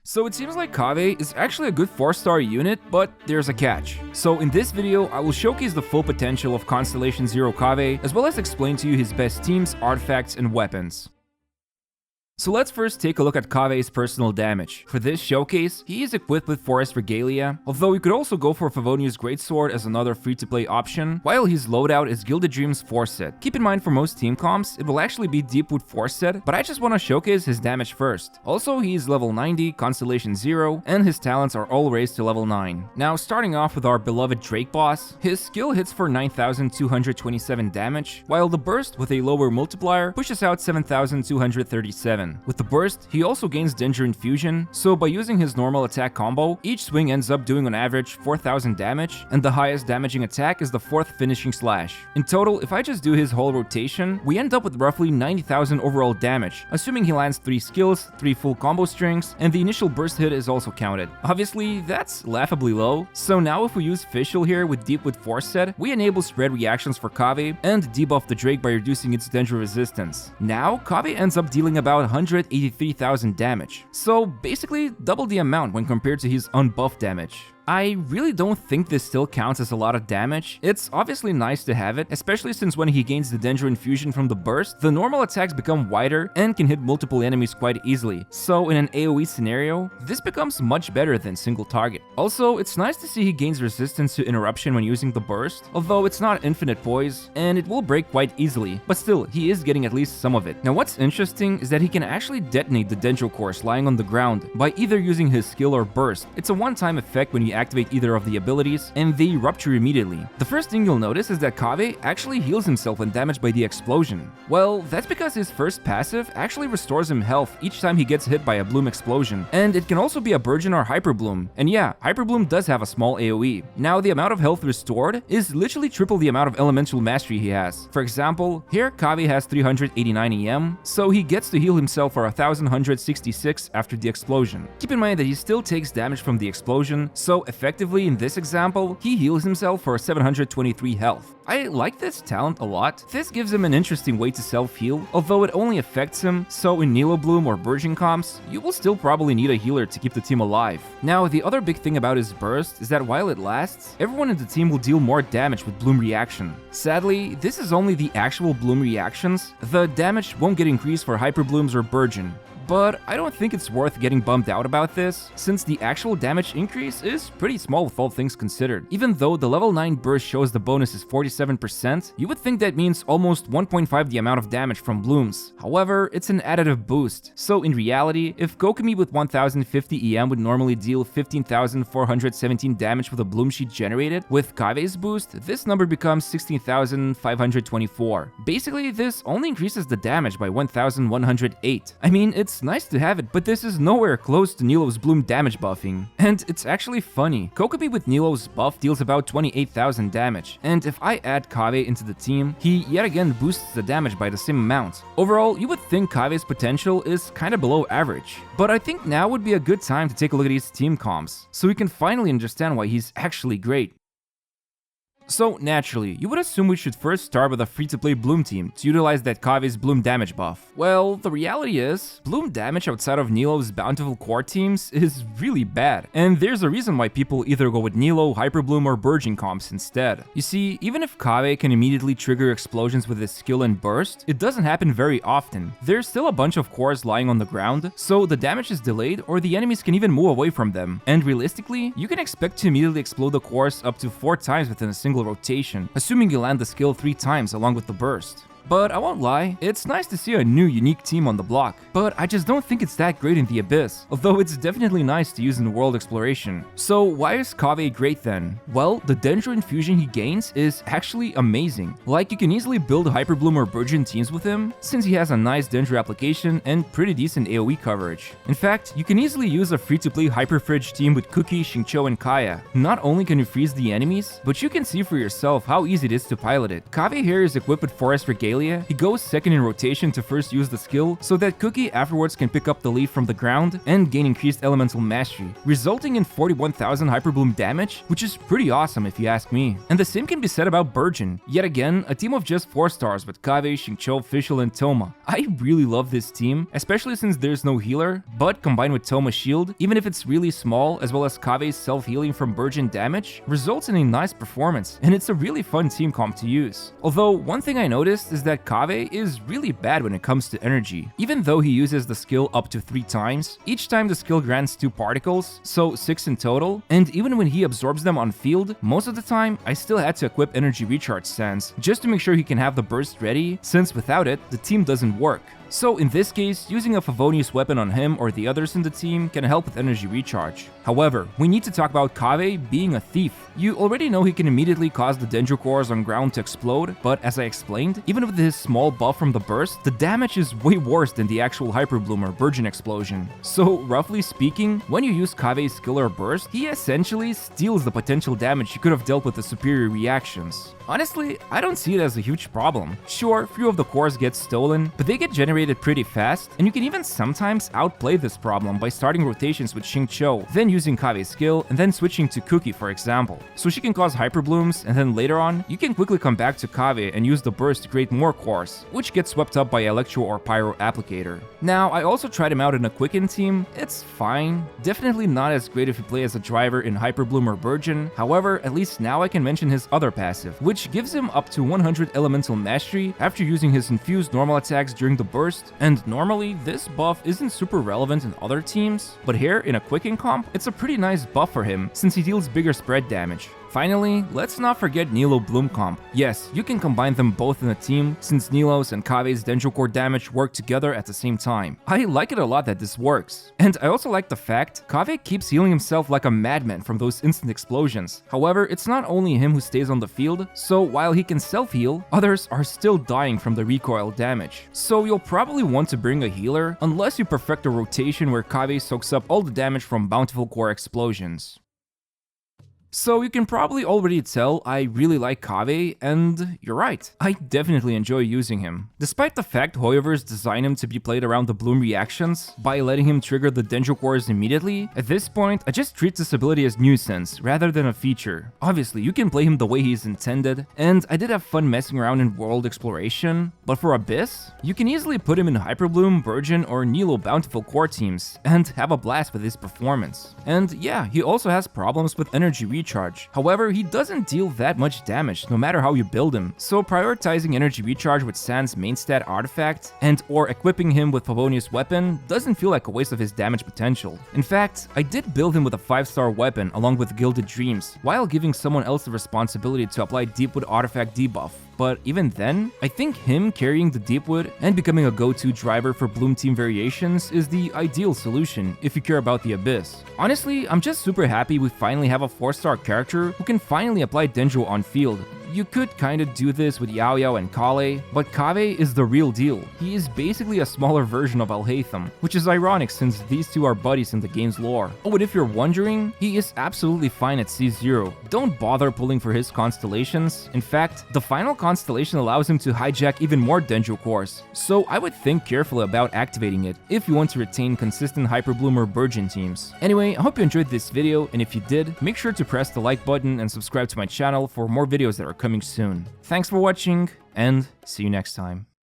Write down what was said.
So it seems like Kaveh is actually a good 4-star unit, but there's a catch. So in this video, I will showcase the full potential of Constellations Kaveh, as well as explain to you his best teams, artifacts, and weapons. So let's first take a look at Kaveh's personal damage. For this showcase, he is equipped with Forest Regalia, although you could also go for Favonius Greatsword as another free-to-play option, while his loadout is Gilded Dreams 4 set. Keep in mind for most team comps, it will actually be Deepwood 4 set, but I just want to showcase his damage first. Also, he is level 90, Constellation 0, and his talents are all raised to level 9. Now, starting off with our beloved Drake boss, his skill hits for 9,227 damage, while the burst with a lower multiplier pushes out 7,237. With the burst, he also gains Dendro Infusion, so by using his normal attack combo, each swing ends up doing on average 4,000 damage, and the highest damaging attack is the 4th finishing slash. In total, if I just do his whole rotation, we end up with roughly 90,000 overall damage, assuming he lands 3 skills, 3 full combo strings, and the initial burst hit is also counted. Obviously, that's laughably low, so now if we use Fischl here with Deepwood 4 set, we enable spread reactions for Kaveh and debuff the Drake by reducing its Dendro resistance. Now, Kaveh ends up dealing about 183,000 damage, so basically double the amount when compared to his unbuffed damage. I really don't think this still counts as a lot of damage. It's obviously nice to have it, especially since when he gains the Dendro Infusion from the burst, the normal attacks become wider and can hit multiple enemies quite easily. So in an AoE scenario, this becomes much better than single target. Also, it's nice to see he gains resistance to interruption when using the burst, although it's not infinite poise, and it will break quite easily, but still, he is getting at least some of it. Now what's interesting is that he can actually detonate the Dendro cores lying on the ground by either using his skill or burst. It's a one-time effect when you activate either of the abilities, and they rupture immediately. The first thing you'll notice is that Kaveh actually heals himself when damaged by the explosion. Well, that's because his first passive actually restores him health each time he gets hit by a bloom explosion, and it can also be a Burgeon or Hyper Bloom. And yeah, Hyper Bloom does have a small AoE. Now, the amount of health restored is literally triple the amount of elemental mastery he has. For example, here Kaveh has 389 EM, so he gets to heal himself for 1,166 after the explosion. Keep in mind that he still takes damage from the explosion, so effectively in this example, he heals himself for 723 health. I like this talent a lot. This gives him an interesting way to self-heal, although it only affects him, so in Nilo Bloom or Burgeon comps, you will still probably need a healer to keep the team alive. Now, the other big thing about his burst is that while it lasts, everyone in the team will deal more damage with Bloom reaction. Sadly, this is only the actual Bloom reactions. The damage won't get increased for Hyper Blooms or Burgeon. But I don't think it's worth getting bummed out about this, since the actual damage increase is pretty small with all things considered. Even though the level 9 burst shows the bonus is 47%, you would think that means almost 1.5 the amount of damage from blooms. However, it's an additive boost, so in reality, if Kokomi with 1050 EM would normally deal 15,417 damage with a bloom sheet generated, with Kaveh's boost, this number becomes 16,524. Basically, this only increases the damage by 1,108. I mean, it's nice to have it, but this is nowhere close to Nilo's Bloom damage buffing. And it's actually funny, Kokomi with Nilo's buff deals about 28,000 damage, and if I add Kaveh into the team, he yet again boosts the damage by the same amount. Overall, you would think Kaveh's potential is kinda below average, but I think now would be a good time to take a look at his team comps, so we can finally understand why he's actually great. So naturally, you would assume we should first start with a free-to-play Bloom team to utilize that Kaveh's Bloom damage buff. Well, the reality is, Bloom damage outside of Nilo's bountiful core teams is really bad, and there's a reason why people either go with Nilo, Hyper Bloom, or Burgeon comps instead. You see, even if Kaveh can immediately trigger explosions with his skill and burst, it doesn't happen very often. There's still a bunch of cores lying on the ground, so the damage is delayed or the enemies can even move away from them. And realistically, you can expect to immediately explode the cores up to 4 times within a single rotation, assuming you land the skill 3 times along with the burst. But I won't lie, it's nice to see a new unique team on the block, but I just don't think it's that great in the Abyss, although it's definitely nice to use in world exploration. So why is Kaveh great then? Well, the Dendro Infusion he gains is actually amazing. Like, you can easily build Hyper Bloom or Burgeon teams with him, since he has a nice Dendro application and pretty decent AoE coverage. In fact, you can easily use a free-to-play Hyperfridge team with Cookie, Xingqiu, and Kaya. Not only can you freeze the enemies, but you can see for yourself how easy it is to pilot it. Kaveh here is equipped with Forest Regalia Azalea, he goes second in rotation to first use the skill so that Cookie afterwards can pick up the leaf from the ground and gain increased elemental mastery, resulting in 41,000 Hyperbloom damage, which is pretty awesome if you ask me. And the same can be said about Burgeon. Yet again, a team of just 4 stars with Kaveh, Xingqiu, Fischl, and Toma. I really love this team, especially since there's no healer, but combined with Toma's shield, even if it's really small, as well as Kaveh's self-healing from Burgeon damage, results in a nice performance, and it's a really fun team comp to use. Although, one thing I noticed is that Kaveh is really bad when it comes to energy. Even though he uses the skill up to 3 times, each time the skill grants 2 particles, so 6 in total, and even when he absorbs them on field, most of the time, I still had to equip energy recharge sands, just to make sure he can have the burst ready, since without it, the team doesn't work. So in this case, using a Favonius weapon on him or the others in the team can help with energy recharge. However, we need to talk about Kaveh being a thief. You already know he can immediately cause the Dendro cores on ground to explode, but as I explained, even with his small buff from the burst, the damage is way worse than the actual Hyperbloom or Burgeon explosion. So roughly speaking, when you use Kaveh's skill or burst, he essentially steals the potential damage you could have dealt with the superior reactions. Honestly, I don't see it as a huge problem. Sure, few of the cores get stolen, but they get generated pretty fast, and you can even sometimes outplay this problem by starting rotations with Xingqiu, then using Kaveh's skill, and then switching to Cookie for example. So she can cause Hyperblooms, and then later on, you can quickly come back to Kaveh and use the burst to create more cores, which gets swept up by Electro or Pyro Applicator. Now, I also tried him out in a Quicken team. It's fine. Definitely not as great if you play as a driver in Hyperbloom or Burgeon. However, at least now I can mention his other passive, which gives him up to 100 elemental mastery after using his infused normal attacks during the burst, and normally this buff isn't super relevant in other teams, but here in a Quicken comp, it's a pretty nice buff for him since he deals bigger spread damage. Finally, let's not forget Nilo Bloom comp. Yes, you can combine them both in a team, since Nilo's and Kaveh's Dendro core damage work together at the same time. I like it a lot that this works. And I also like the fact Kaveh keeps healing himself like a madman from those instant explosions. However, it's not only him who stays on the field, so while he can self-heal, others are still dying from the recoil damage. So you'll probably want to bring a healer, unless you perfect a rotation where Kaveh soaks up all the damage from bountiful core explosions. So you can probably already tell I really like Kaveh, and you're right, I definitely enjoy using him. Despite the fact Hoyoverse designed him to be played around the bloom reactions, by letting him trigger the Dendro cores immediately, at this point I just treat this ability as nuisance rather than a feature. Obviously, you can play him the way he's intended, and I did have fun messing around in world exploration, but for Abyss, you can easily put him in Hyperbloom, Burgeon, or Nilo Bountiful core teams, and have a blast with his performance. And yeah, he also has problems with energy recharge. However, he doesn't deal that much damage no matter how you build him, so prioritizing energy recharge with Sand's main stat artifact and or equipping him with Favonius weapon doesn't feel like a waste of his damage potential. In fact, I did build him with a 5-star weapon along with Gilded Dreams, while giving someone else the responsibility to apply Deepwood artifact debuff. But even then, I think him carrying the Deepwood and becoming a go-to driver for Bloom team variations is the ideal solution if you care about the Abyss. Honestly, I'm just super happy we finally have a 4-star character who can finally apply Dendro on field. You could kinda do this with Yao Yao and Kale, but Kaveh is the real deal. He is basically a smaller version of Alhaitham, which is ironic since these two are buddies in the game's lore. Oh, and if you're wondering, he is absolutely fine at C0. Don't bother pulling for his Constellations. In fact, the final Constellation allows him to hijack even more Dendro cores, so I would think carefully about activating it if you want to retain consistent Hyperbloom or Burgeon teams. Anyway, I hope you enjoyed this video, and if you did, make sure to press the like button and subscribe to my channel for more videos that are coming soon. Thanks for watching, and see you next time.